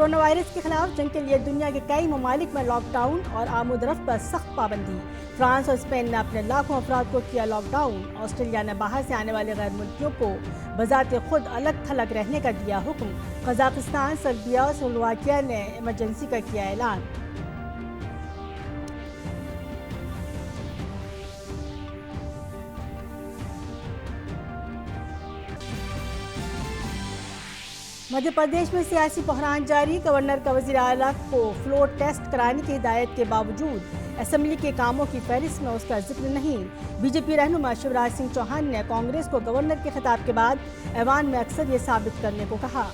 Corona virus کے خلاف جنگ کے لیے دنیا کے کئی ممالک میں لاک ڈاؤن اور آمد و رفت پر سخت پابندی۔ فرانس اور اسپین نے اپنے لاکھوں افراد کو کیا لاک ڈاؤن۔ آسٹریلیا نے باہر سے آنے والے غیر ملکیوں کو بذات خود الگ تھلگ رہنے کا دیا حکم۔ قزاقستان، سربیا اور سلوواکیہ نے ایمرجنسی کا کیا اعلان۔ مدھیہ پردیش میں سیاسی بحران جاری۔ گورنر کا وزیر اعلیٰ کو فلور ٹیسٹ کرانے کی ہدایت کے باوجود اسمبلی کے کاموں کی فہرست میں اس کا ذکر نہیں۔ بی جے پی رہنما شیوراج سنگھ چوہان نے کانگریس کو گورنر کے خطاب کے بعد ایوان میں اکثر یہ ثابت کرنے کو کہا۔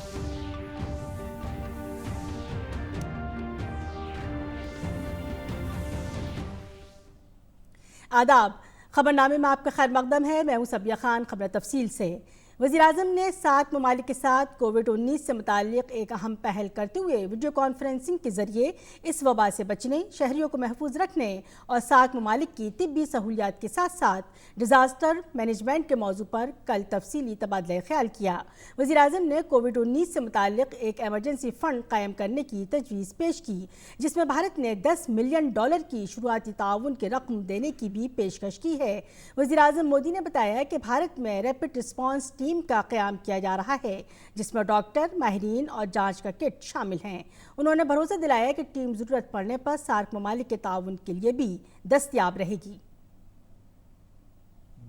آداب، خبرنامے میں آپ کا خیر مقدم ہے۔ میں ہوں صبیہ خان۔ خبر تفصیل سے۔ وزیراعظم نے 7 ممالک کے ساتھ کووڈ-19 سے متعلق ایک اہم پہل کرتے ہوئے ویڈیو کانفرنسنگ کے ذریعے اس وبا سے بچنے، شہریوں کو محفوظ رکھنے اور 7 ممالک کی طبی سہولیات کے ساتھ ساتھ ڈیزاسٹر مینجمنٹ کے موضوع پر کل تفصیلی تبادلہ خیال کیا۔ وزیراعظم نے کووڈ-19 سے متعلق ایک ایمرجنسی فنڈ قائم کرنے کی تجویز پیش کی، جس میں بھارت نے $10 ملین کی شروعاتی تعاون کی رقم دینے کی بھی پیشکش کی ہے۔ وزیراعظم مودی نے بتایا کہ بھارت میں ریپڈ رسپانس ٹیم کا قیام کیا جا رہا ہے، جس میں ڈاکٹر، ماہرین اور جانچ کا کٹ شامل ہیں۔ انہوں نے بھروسہ دلایا کہ ٹیم ضرورت پڑنے پر سارک ممالک کے تعاون کے لیے بھی دستیاب رہے گی۔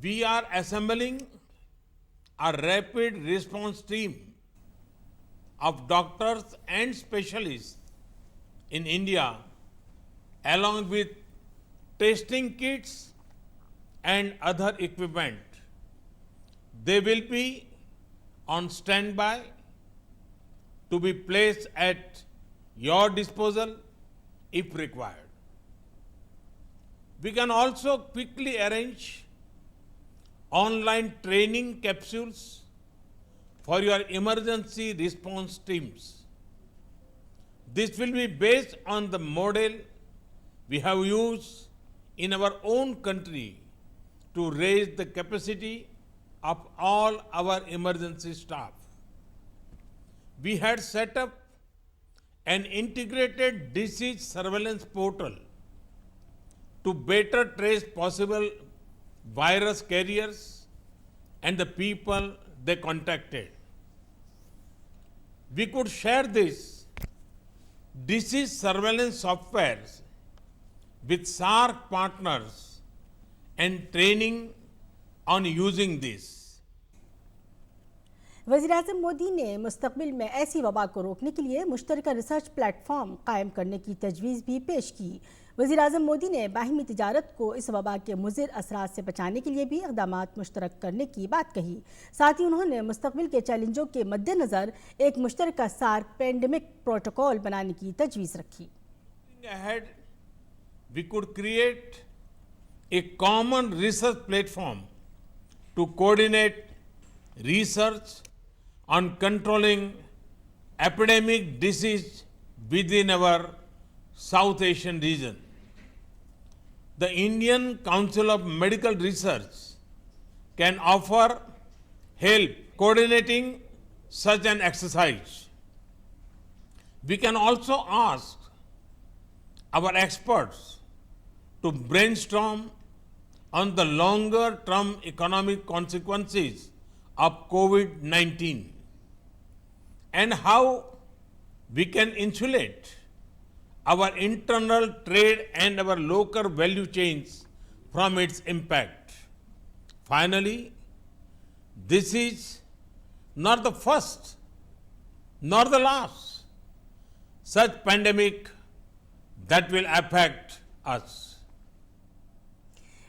We are assembling a rapid response team of doctors and specialists in India, along with testing kits and other equipment. They will be on standby to be placed at your disposal if required. We can also quickly arrange online training capsules for your emergency response teams. This will be based on the model we have used in our own country to raise the capacity of all our emergency staff. We had set up an integrated disease surveillance portal to better trace possible virus carriers and the people they contacted. We could share this disease surveillance software with SAARC partners and training on using this. وزیراعظم مودی نے مستقبل میں ایسی وبا کو روکنے کے لیے مشترکہ ریسرچ پلیٹ فارم قائم کرنے کی تجویز بھی پیش کی۔ وزیراعظم مودی نے باہمی تجارت کو اس وبا کے مضر اثرات سے بچانے کے لیے بھی اقدامات مشترک کرنے کی بات کہی۔ ساتھ ہی انہوں نے مستقبل کے چیلنجوں کے مد نظر ایک مشترکہ سارک پینڈیمک پروٹوکول بنانے کی تجویز رکھی۔ Ahead, we could create a common research platform to coordinate research on controlling epidemic disease within our South Asian region. The Indian Council of Medical Research can offer help coordinating such an exercise. We can also ask our experts to brainstorm on the longer-term economic consequences of COVID-19 and how we can insulate our internal trade and our local value chains from its impact. Finally, this is not the first nor the last such pandemic that will affect us.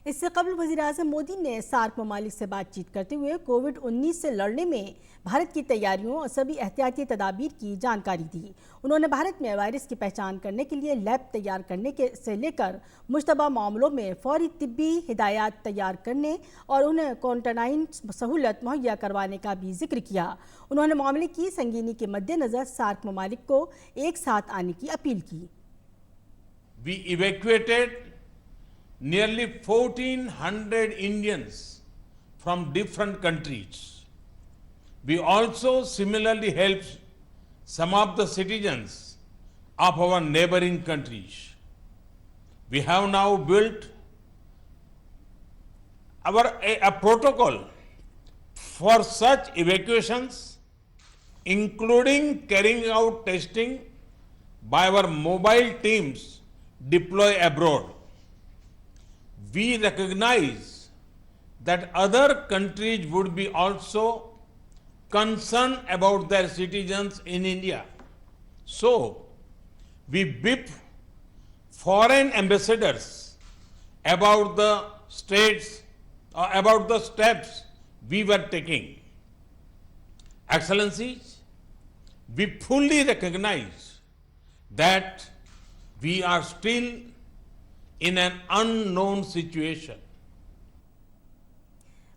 اس سے قبل وزیراعظم مودی نے SAARC ممالک سے بات چیت کرتے ہوئے کووڈ-19 سے لڑنے میں بھارت کی تیاریوں اور سبھی احتیاطی تدابیر کی جانکاری دی۔ انہوں نے بھارت میں وائرس کی پہچان کرنے کے لیے لیب تیار کرنے سے لے کر مشتبہ معاملوں میں فوری طبی ہدایات تیار کرنے اور انہیں کوارنٹائن سہولت مہیا کروانے کا بھی ذکر کیا۔ انہوں نے معاملے کی سنگینی کے مد نظر سارک ممالک کو ایک ساتھ آنے کی اپیل کی۔ We evacuated nearly 1,400 Indians from different countries. We also similarly helped some of the citizens of our neighboring countries. We have now built a protocol for such evacuations, including carrying out testing by our mobile teams deployed abroad. We recognize that other countries would be also concerned about their citizens in India. So, we brief foreign ambassadors about the steps we were taking. Excellencies, we fully recognize that we are still in an unknown situation.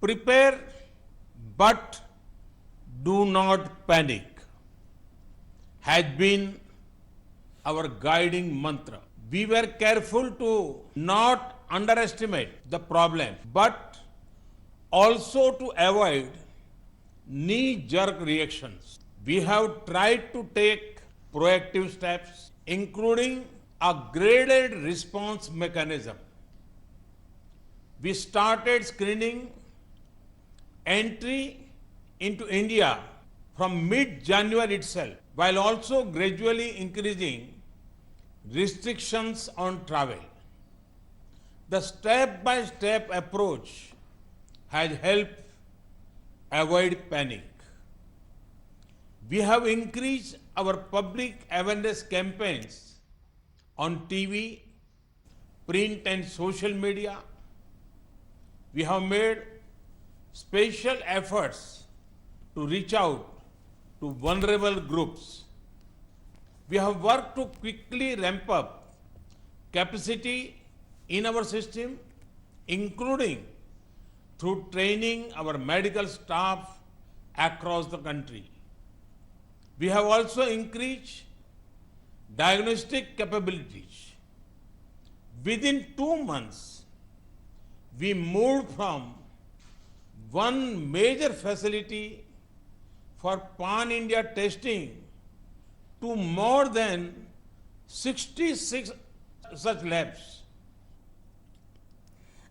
Prepare but do not panic has been our guiding mantra. We were careful to not underestimate the problem, but also to avoid knee-jerk reactions. We have tried to take proactive steps, including a graded response mechanism. We started screening entry into India from mid-January itself, while also gradually increasing restrictions on travel. The step-by-step approach has helped avoid panic. We have increased our public awareness campaigns on TV, print and social media. We have made special efforts to reach out to vulnerable groups. We have worked to quickly ramp up capacity in our system, including through training our medical staff across the country. We have also increased diagnostic capabilities. Within 2 months, we moved from one major facility for pan-India testing to more than 66 such labs.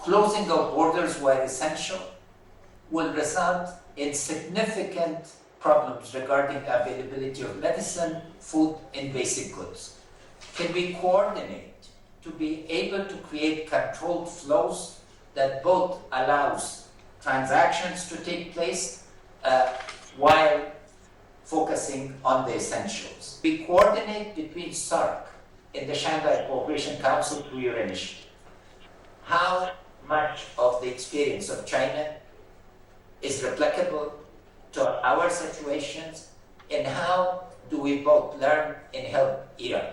Closing of borders where essential will result in significant problems regarding availability of medicine, food, and basic goods. Can we coordinate to be able to create controlled flows that both allows transactions to take place while focusing on the essentials? We coordinate between SAARC and the Shanghai Cooperation Council through your initiative. How much of the experience of China is replicable to our situations, and how do we both learn and help Iran?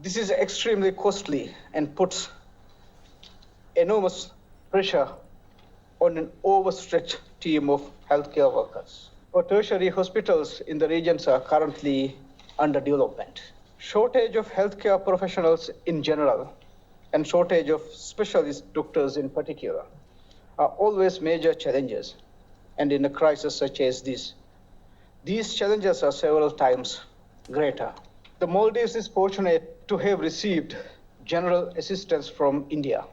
This is extremely costly and puts enormous pressure on an overstretched team of healthcare workers. Our tertiary hospitals in the regions are currently under development. Shortage of healthcare professionals in general and shortage of specialist doctors in particular are always major challenges, and in a crisis such as this, these challenges are several times greater. The Maldives is fortunate to have received general assistance from India,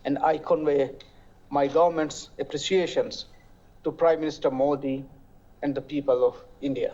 and I convey my government's appreciations to Prime Minister Modi and the people of India.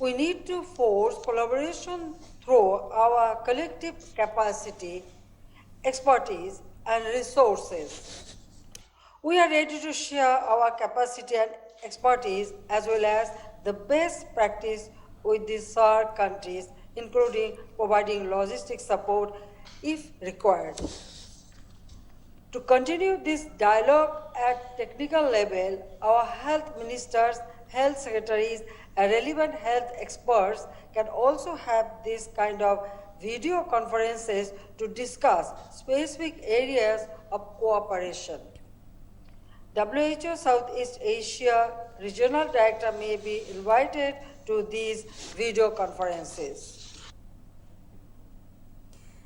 We need to force collaboration through our collective capacity, expertise, and resources. We are ready to share our capacity and expertise as well as the best practice with the SAARC countries, including providing logistic support if required. To continue this dialogue at technical level, our health ministers, health secretaries, and relevant health experts can also have this kind of video conferences to discuss specific areas of cooperation. WHO Southeast Asia Regional Director may be invited to these video conferences.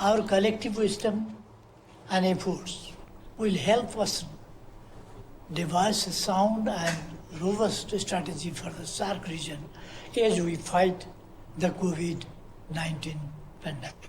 Our collective wisdom and efforts will help us devise a sound and robust strategy for the SAARC region as we fight the COVID-19 pandemic.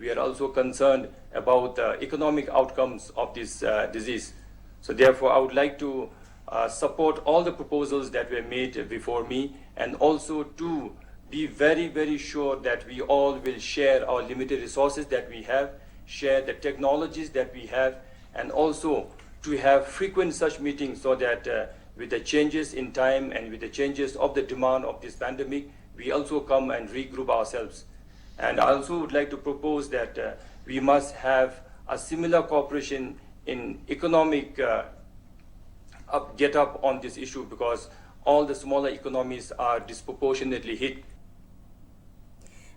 We are also concerned about the economic outcomes of this disease. So therefore, I would like to support all the proposals that were made before me, and also to be very, very sure that we all will share our limited resources that we have, share the technologies that we have, and also to have frequent such meetings so that with the changes in time and with the changes of the demand of this pandemic, we also come and regroup ourselves. And I also would like to propose that we must have a similar cooperation in economic get up on this issue, because all the smaller economies are disproportionately hit.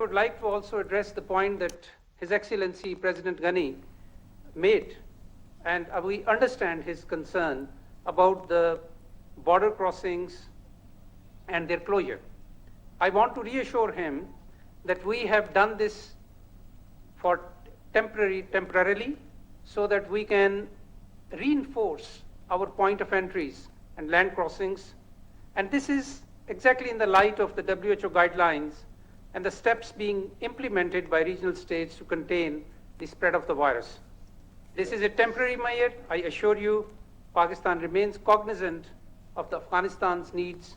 I would like to also address the point that His Excellency President Ghani made, and we understand his concern about the border crossings and their closure. I want to reassure him that we have done this for temporarily so that we can reinforce our point of entries and land crossings, and this is exactly in the light of the WHO guidelines and the steps being implemented by regional states to contain the spread of the virus. This is a temporary measure. I assure you, Pakistan remains cognizant of Afghanistan's needs.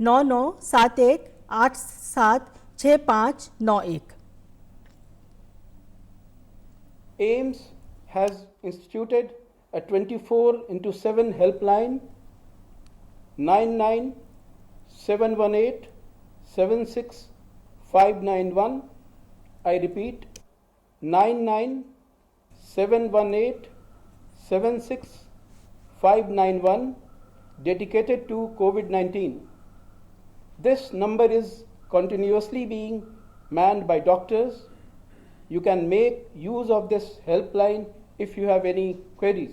9971876591। AIIMS has instituted a 24/7 helpline 9971876591. I repeat, 9971876591, dedicated to COVID-19. This number is continuously being manned by doctors. You can make use of this helpline if you have any queries.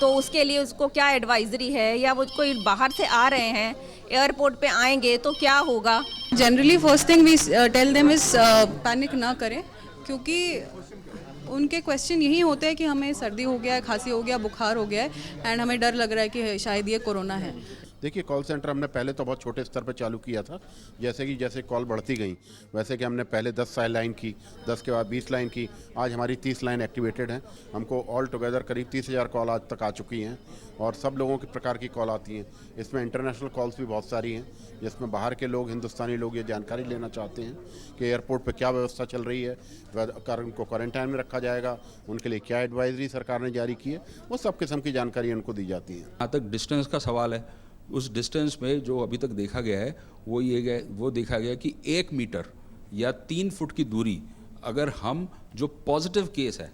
تو اس کے لیے اس کو کیا advisory ہے, یا وہ کوئی باہر سے آ رہے ہیں ایئرپورٹ پہ آئیں گے تو کیا ہوگا؟ Generally first thing we tell them is panic نہ کریں, کیونکہ ان کے کویشچن یہی ہوتے ہیں کہ ہمیں سردی ہو گیا ہے, کھانسی ہو گیا, بخار ہو گیا ہے, اینڈ ہمیں ڈر لگ رہا ہے کہ شاید یہ کورونا ہے. دیکھیے کال سینٹر ہم نے پہلے تو بہت چھوٹے اسطر پہ چالو کیا تھا, جیسے کال بڑھتی گئیں ویسے کہ ہم نے پہلے 10 لائن کی, 10 کے بعد 20 لائن کی, آج ہماری 30 لائن ایکٹیویٹڈ ہیں. ہم کو آل ٹوگیدر قریب 30,000 کال آج تک آ چکی ہیں, اور سب لوگوں کے پرکار کی کال آتی ہیں. اس میں انٹرنیشنل کالس بھی بہت ساری ہیں, جس میں باہر کے لوگ, ہندوستانی لوگ یہ جانکاری لینا چاہتے ہیں کہ ایئرپورٹ پہ کیا ویوستھا چل رہی ہے, ان کو کوارنٹائن میں رکھا جائے گا, ان کے لیے کیا ایڈوائزری سرکار نے جاری کی ہے, وہ سب قسم کی جانکاری ان کو دی جاتی ہے. جہاں تک ڈسٹینس کا سوال ہے, اس ڈسٹینس میں جو ابھی تک دیکھا گیا ہے وہ دیکھا گیا کہ 1 میٹر یا 3 فٹ کی دوری اگر ہم جو پازیٹیو کیس ہے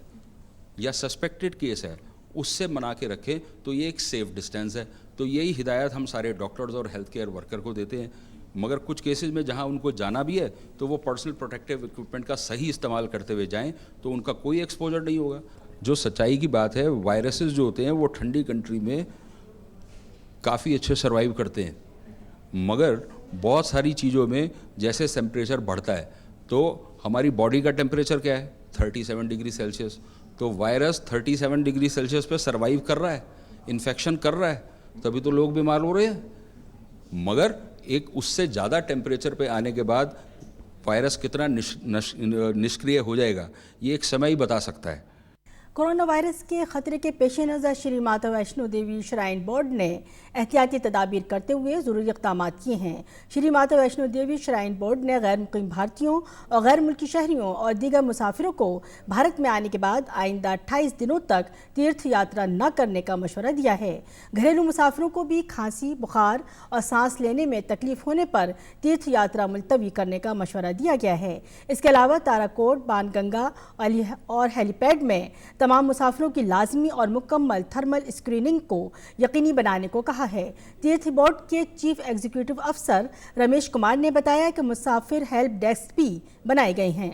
یا سسپیکٹڈ کیس ہے اس سے بنا کے رکھیں تو یہ ایک سیف ڈسٹینس ہے. تو یہی ہدایت ہم سارے ڈاکٹرز اور ہیلتھ کیئر ورکر کو دیتے ہیں. مگر کچھ کیسز میں جہاں ان کو جانا بھی ہے تو وہ پرسنل پروٹیکٹیو اکوپمنٹ کا صحیح استعمال کرتے ہوئے جائیں تو ان کا کوئی ایکسپوجر نہیں ہوگا. جو سچائی کی بات ہے, وائرسز جو ہوتے ہیں وہ ٹھنڈی کنٹری میں کافی اچھے سروائیو کرتے ہیں, مگر بہت ساری چیزوں میں جیسے ٹیمپریچر بڑھتا ہے تو ہماری باڈی کا ٹیمپریچر کیا ہے 37 ڈگری سیلسیس, تو وائرس 37 ڈگری سیلسیس پہ سروائیو کر رہا ہے, انفیکشن کر رہا ہے, تبھی تو لوگ بیمار ہو رہے ہیں. مگر ایک اس سے زیادہ ٹیمپریچر پہ آنے کے بعد وائرس کتنا نشکریہ ہو جائے گا یہ ایک سمے ہی بتا سکتا ہے. کورونا وائرس کے خطرے کے پیش نظر شری ماتا ویشنو دیوی شرائن بورڈ نے احتیاطی تدابیر کرتے ہوئے ضروری اقدامات کیے ہیں. شری ماتا ویشنو دیوی شرائن بورڈ نے غیر مقیم بھارتیوں اور غیر ملکی شہریوں اور دیگر مسافروں کو بھارت میں آنے کے بعد آئندہ 28 دنوں تک تیرتھ یاترا نہ کرنے کا مشورہ دیا ہے. گھریلو مسافروں کو بھی کھانسی, بخار اور سانس لینے میں تکلیف ہونے پر تیرتھ یاترا ملتوی کرنے کا مشورہ دیا گیا ہے. اس کے علاوہ تاراکوٹ, بان گنگا اور ہیلی پیڈ میں تمام مسافروں کی لازمی اور مکمل تھرمل اسکریننگ کو یقینی بنانے کو کہا ہے. تیرتھ بورڈ کے چیف ایگزیکٹو افسر رمیش کمار نے بتایا کہ مسافر ہیلپ ڈیسک بھی بنائے گئے ہیں.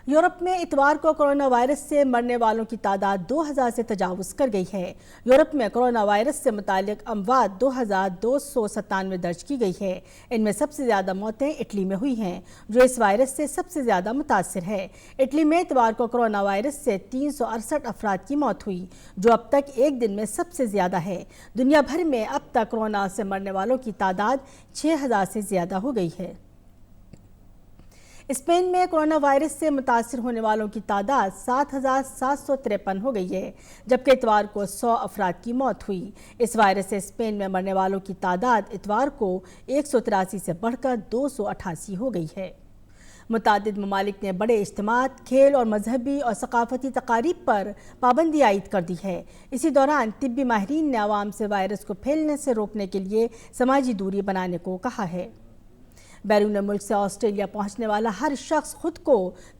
یورپ میں اتوار کو کورونا وائرس سے مرنے والوں کی تعداد 2000 سے تجاوز کر گئی ہے. یورپ میں کورونا وائرس سے متعلق اموات 2297 درج کی گئی ہے. ان میں سب سے زیادہ موتیں اٹلی میں ہوئی ہیں جو اس وائرس سے سب سے زیادہ متاثر ہے. اٹلی میں اتوار کو کورونا وائرس سے 368 افراد کی موت ہوئی جو اب تک ایک دن میں سب سے زیادہ ہے. دنیا بھر میں اب تک کورونا سے مرنے والوں کی تعداد 6000 سے زیادہ ہو گئی ہے. اسپین میں کورونا وائرس سے متاثر ہونے والوں کی تعداد 7753 ہو گئی ہے جبکہ اتوار کو 100 افراد کی موت ہوئی. اس وائرس سے اسپین میں مرنے والوں کی تعداد اتوار کو 183 سے بڑھ کر 288 ہو گئی ہے. متعدد ممالک نے بڑے اجتماعات, کھیل اور مذہبی اور ثقافتی تقاریب پر پابندی عائد کر دی ہے. اسی دوران طبی ماہرین نے عوام سے وائرس کو پھیلنے سے روکنے کے لیے سماجی دوری بنانے کو کہا ہے. بیرون ملک سے آسٹریلیا پہنچنے والا ہر شخص خود کو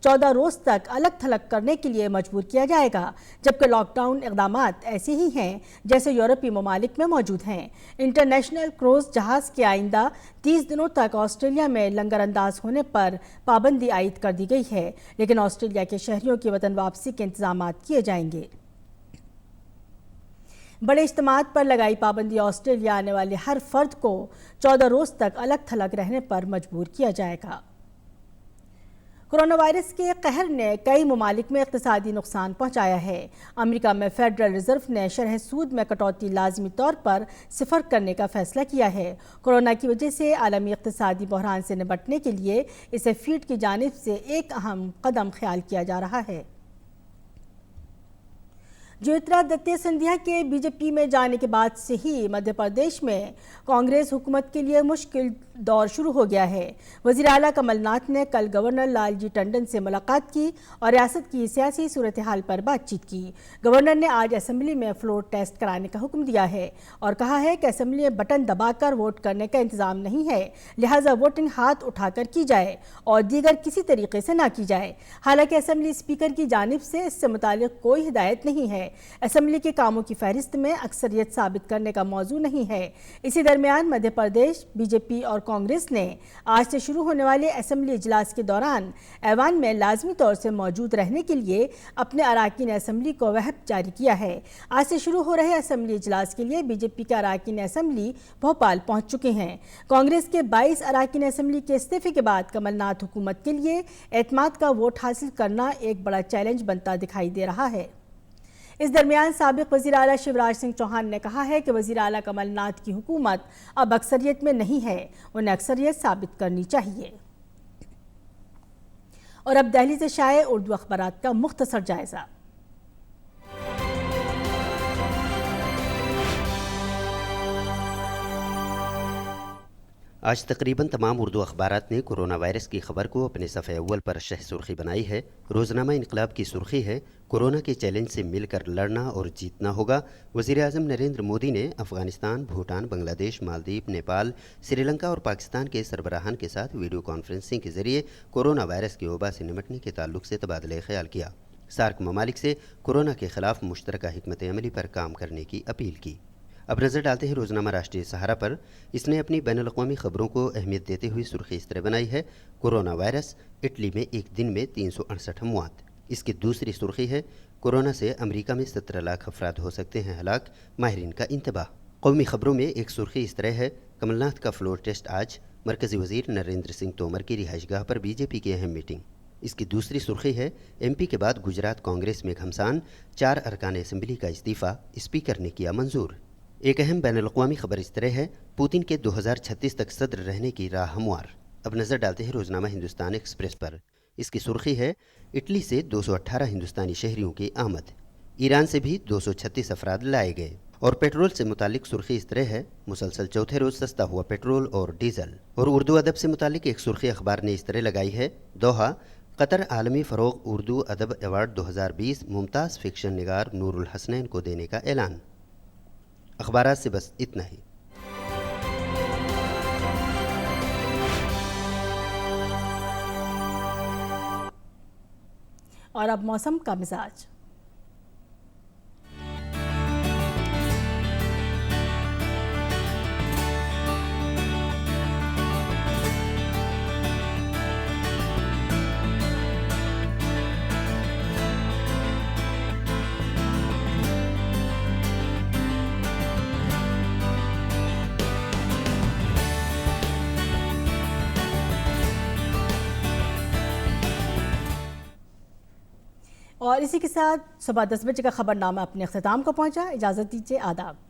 14 روز تک الگ تھلگ کرنے کے لیے مجبور کیا جائے گا جبکہ لاک ڈاؤن اقدامات ایسے ہی ہیں جیسے یورپی ممالک میں موجود ہیں. انٹرنیشنل کروز جہاز کے آئندہ 30 دنوں تک آسٹریلیا میں لنگر انداز ہونے پر پابندی عائد کر دی گئی ہے لیکن آسٹریلیا کے شہریوں کی وطن واپسی کے انتظامات کیے جائیں گے. بڑے اجتماعات پر لگائی پابندی آسٹریلیا آنے والے ہر فرد کو 14 روز تک الگ تھلگ رہنے پر مجبور کیا جائے گا. کورونا وائرس کے قہر نے کئی ممالک میں اقتصادی نقصان پہنچایا ہے. امریکہ میں فیڈرل ریزرو نے شرح سود میں کٹوتی لازمی طور پر 0 کرنے کا فیصلہ کیا ہے. کورونا کی وجہ سے عالمی اقتصادی بحران سے نمٹنے کے لیے اسے فیڈ کی جانب سے ایک اہم قدم خیال کیا جا رہا ہے. جیوترادتیہ سندھیا کے بی جے پی میں جانے کے بعد سے ہی مدھیہ پردیش میں کانگریس حکومت کے لیے مشکل دور شروع ہو گیا ہے. وزیر اعلیٰ کمل ناتھ نے کل گورنر لال جی ٹنڈن سے ملاقات کی اور ریاست کی سیاسی صورتحال پر بات چیت کی. گورنر نے آج اسمبلی میں فلور ٹیسٹ کرانے کا حکم دیا ہے اور کہا ہے کہ اسمبلی میں بٹن دبا کر ووٹ کرنے کا انتظام نہیں ہے, لہٰذا ووٹنگ ہاتھ اٹھا کر کی جائے اور دیگر کسی طریقے سے نہ کی جائے. حالانکہ اسمبلی اسپیکر کی جانب سے اس سے متعلق کوئی ہدایت نہیں ہے اسمبلی کے کاموں کی فہرست میں اکثریت ثابت کرنے کا موضوع نہیں ہے۔ اسی درمیان مدھیہ پردیش بی جے پی اور کانگریس نے آج سے شروع ہونے والے اسمبلی اجلاس کے دوران ایوان میں لازمی طور سے موجود رہنے کے لیے اپنے اراکین اسمبلی کو وہب جاری کیا ہے۔ آج سے شروع ہو رہے اسمبلی اجلاس کے لیے بی جے پی کے اراکین اسمبلی بھوپال پہنچ چکے ہیں۔ کانگریس کے 22 اراکین اسمبلی کے استعفے کے بعد کمل ناتھ حکومت کے لیے اعتماد کا ووٹ حاصل کرنا ایک بڑا چیلنج بنتا دکھائی دے رہا ہے۔ اس درمیان سابق وزیر اعلیٰ شیوراج سنگھ چوہان نے کہا ہے کہ وزیر اعلیٰ کمل ناتھ کی حکومت اب اکثریت میں نہیں ہے، انہیں اکثریت ثابت کرنی چاہیے۔ اور اب دہلی سے شائع اردو اخبارات کا مختصر جائزہ۔ آج تقریباً تمام اردو اخبارات نے کورونا وائرس کی خبر کو اپنے صفحہ اول پر شہ سرخی بنائی ہے۔ روزنامہ انقلاب کی سرخی ہے، کورونا کے چیلنج سے مل کر لڑنا اور جیتنا ہوگا۔ وزیر اعظم نریندر مودی نے افغانستان، بھوٹان، بنگلہ دیش، مالدیپ، نیپال، سری لنکا اور پاکستان کے سربراہان کے ساتھ ویڈیو کانفرنسنگ کے ذریعے کورونا وائرس کی وبا سے نمٹنے کے تعلق سے تبادلہ خیال کیا۔ سارک ممالک سے کورونا کے خلاف مشترکہ حکمت عملی پر کام کرنے کی اپیل کی۔ اب نظر ڈالتے ہیں روزنامہ راشٹریہ سہارا پر۔ اس نے اپنی بین الاقوامی خبروں کو اہمیت دیتے ہوئے سرخی اس طرح بنائی ہے: کورونا وائرس، اٹلی میں ایک دن میں 368 اموات۔ اس کی دوسری سرخی ہے: کورونا سے امریکہ میں 17 لاکھ افراد ہو سکتے ہیں ہلاک، ماہرین کا انتباہ۔ قومی خبروں میں ایک سرخی اس طرح ہے: کمل ناتھ کا فلور ٹیسٹ آج، مرکزی وزیر نریندر سنگھ تومر کی رہائش گاہ پر بی جے پی کی اہم میٹنگ۔ اس کی دوسری سرخی ہے: ایم پی کے بعد گجرات کانگریس میں گھمسان، 4 ارکان اسمبلی کا استعفیٰ اسپیکر نے کیا منظور۔ ایک اہم بین الاقوامی خبر اس طرح ہے: پوتن کے 2036 تک صدر رہنے کی راہ ہموار۔ اب نظر ڈالتے ہیں روزنامہ ہندوستان ایکسپریس پر۔ اس کی سرخی ہے: اٹلی سے 218 ہندوستانی شہریوں کی آمد، ایران سے بھی 236 افراد لائے گئے۔ اور پیٹرول سے متعلق سرخی اس طرح ہے: مسلسل چوتھے روز سستا ہوا پیٹرول اور ڈیزل۔ اور اردو ادب سے متعلق ایک سرخی اخبار نے اس طرح لگائی ہے: دوحہ، قطر عالمی فروغ اردو ادب ایوارڈ 2020 ممتاز فکشن نگار نور الحسنین کو دینے کا اعلان۔ اخبارات سے بس اتنا ہی۔ اور اب موسم کا مزاج۔ اور اسی کے ساتھ صبح 10 بجے کا خبر نامہ اپنے اختتام کو پہنچا۔ اجازت دیجیے، آداب۔